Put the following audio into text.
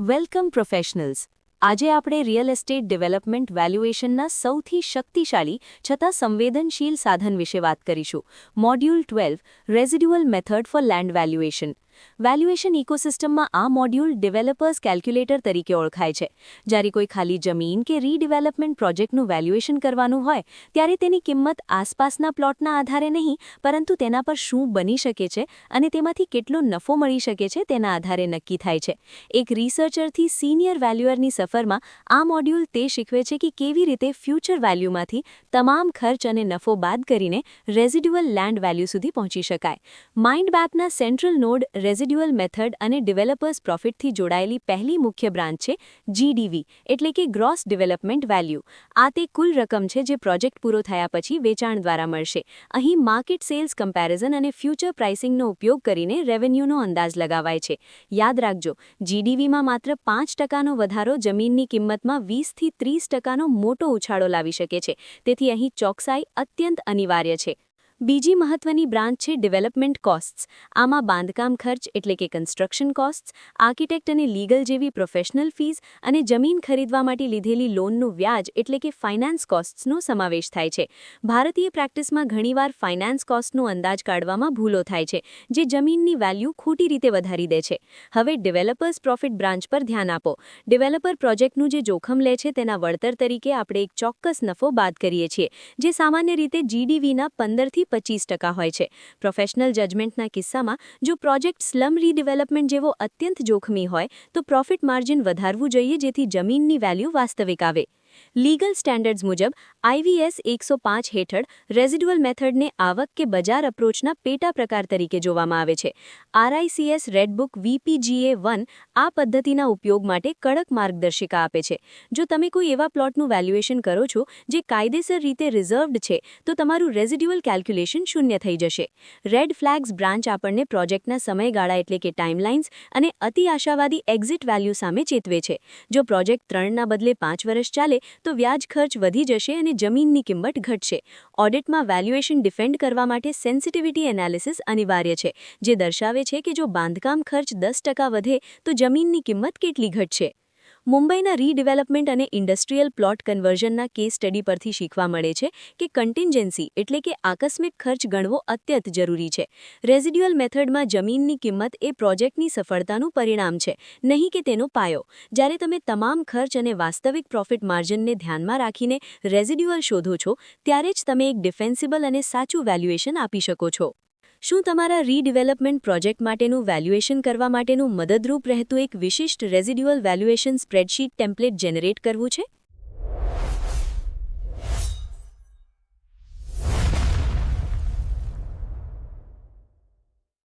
Welcome professionals. આજે આપણે real estate development વેલ્યુએશનના સૌથી શક્તિશાળી છતાં સંવેદનશીલ સાધન વિશે વાત કરીશું. Module 12 residual method for land valuation. Valuation ઇકોસિસ્ટમમાં આ મોડ્યુલ ડેવલપર્સ કેલ્ક્યુલેટર તરીકે ઓળખાય છે. જ્યારે કોઈ ખાલી જમીન કે રીડેવલપમેન્ટ પ્રોજેક્ટનું વેલ્યુએશન કરવાનું હોય ત્યારે તેની કિંમત આસપાસના પ્લોટના આધારે નહીં, પરંતુ તેના પર શું બની શકે છે અને તેમાંથી કેટલો નફો મળી શકે છે તેના આધારે નક્કી થાય છે. એક રિસર્ચરથી સિનિયર વેલ્યુઅરની સફરમાં આ મોડ્યુલ તે શીખવે છે કે કેવી રીતે ફ્યુચર વેલ્યુમાંથી તમામ ખર્ચ અને નફો બાદ કરીને રેઝિડ્યુઅલ લેન્ડ વેલ્યુ સુધી પહોંચી શકાય. માઇન્ડમેપના સેન્ટ્રલ નોડ રેઝિડ્યુઅલ મેથડ અને ડેવલપર્સ પ્રોફિટથી જોડાયેલી પહેલી મુખ્ય બ્રાન્ચ છે GDV, એટલે કે ગ્રોસ ડેવલપમેન્ટ વેલ્યુ. આ તે કુલ રકમ છે જે પ્રોજેક્ટ પૂરો થયા પછી વેચાણ દ્વારા મળશે. અહીં માર્કેટ સેલ્સ કમ્પેરિઝન અને ફ્યુચર પ્રાઇસિંગનો ઉપયોગ કરીને રેવન્યુનો અંદાજ લગાવાય છે. યાદ રાખજો, GDVમાં માત્ર 5%નો વધારો જમીનની કિંમતમાં 20થી 30%નો મોટો ઉછાળો લાવી શકે છે. તેથી અહીં ચોકસાઈ અત્યંત અનિવાર્ય છે. બીજી મહત્વની બ્રાન્ચ છે ડેવલપમેન્ટ કોસ્ટ્સ. આમાં બાંધકામ ખર્ચ એટલે કે કન્સ્ટ્રક્શન કોસ્ટ્સ, આર્કિટેક્ટ અને લીગલ જેવી પ્રોફેશનલ ફીઝ અને જમીન ખરીદવા માટે લીધેલી લોનનું વ્યાજ એટલે કે ફાઇનાન્સ કોસ્ટ્સનો સમાવેશ થાય છે. ભારતીય પ્રેક્ટિસમાં ઘણીવાર ફાઇનાન્સ કોસ્ટનો અંદાજ કાઢવામાં ભૂલો થાય છે, જે જમીનની વેલ્યુ ખોટી રીતે વધારી દે છે. હવે ડેવલપર્સ પ્રોફિટ બ્રાન્ચ પર ધ્યાન આપો. ડેવલપર પ્રોજેક્ટનું જે જોખમ લે છે તેના વળતર તરીકે આપણે એક ચોક્કસ નફો બાદ કરીએ છીએ, જે સામાન્ય રીતે GDVના 15થી 25% હોય છે. પ્રોફેશનલ જજમેન્ટના કિસ્સામાં જો પ્રોજેક્ટ સ્લમ રીડેવલપમેન્ટ જેવો અત્યંત જોખમી હોય તો પ્રોફિટ માર્જિન વધારવું જોઈએ, જેથી જમીનની વેલ્યુ વાસ્તવિક આવે. લીગલ સ્ટેન્ડર્ડ્સ મુજબ IVS 105 હેઠળ રેઝિડ્યુઅલ મેથડને આવક કે બજાર અપ્રોચના પેટા પ્રકાર તરીકે જોવામાં આવે છે. RICS રેડબુક VPGA1 આ પદ્ધતિના ઉપયોગ માટે કડક માર્ગદર્શિકા આપે છે. જો તમે કોઈ એવા પ્લોટનું વેલ્યુએશન કરો છો જે કાયદેસર રીતે રિઝર્વ્ડ છે, તો તમારું રેઝિડ્યુઅલ કેલ્ક્યુલેશન શૂન્ય થઈ જશે. રેડ ફ્લેગ્સ બ્રાન્ચ આપણને પ્રોજેક્ટના સમયગાળા એટલે કે ટાઇમલાઇન્સ અને અતિ આશાવાદી એક્ઝિટ વેલ્યુ સામે ચેતવે છે. જો પ્રોજેક્ટ 3ના બદલે 5 વર્ષ ચાલે તો વ્યાજ ખર્ચ વધી જશે અને જમીનની કિંમત ઘટશે. ઓડિટમાં વેલ્યુએશન ડિફેન્ડ કરવા માટે સેન્સિટિવિટી એનાલિસિસ અનિવાર્ય છે, જે દર્શાવે છે કે જો બાંધકામ ખર્ચ 10% વધે તો જમીનની કિંમત કેટલી ઘટશે. મુંબઈના રીડેવલપમેન્ટ અને ઇન્ડસ્ટ્રીયલ પ્લોટ કન્વર્ઝનના કેસ સ્ટડી પરથી શીખવા મળે છે કે કન્ટિન્જન્સી એટલે કે આકસ્મિક ખર્ચ ગણવો અત્યંત જરૂરી છે. રેઝિડ્યુઅલ મેથડમાં જમીનની કિંમત એ પ્રોજેક્ટની સફળતાનું પરિણામ છે, નહીં કે તેનો પાયો. જ્યારે તમે તમામ ખર્ચ અને વાસ્તવિક પ્રોફિટ માર્જિનને ધ્યાનમાં રાખીને રેઝિડ્યુઅલ શોધો છો, ત્યારે જ તમે એક ડિફેન્સિબલ અને સાચું વેલ્યુએશન આપી શકો છો. શું તમારા રીડેવલપમેન્ટ પ્રોજેક્ટ માટેનું વેલ્યુએશન કરવા માટેનું મદદરૂપ રહેતું એક વિશિષ્ટ રેઝિડ્યુઅલ વેલ્યુએશન સ્પ્રેડશીટ ટેમ્પલેટ જનરેટ કરવું છે?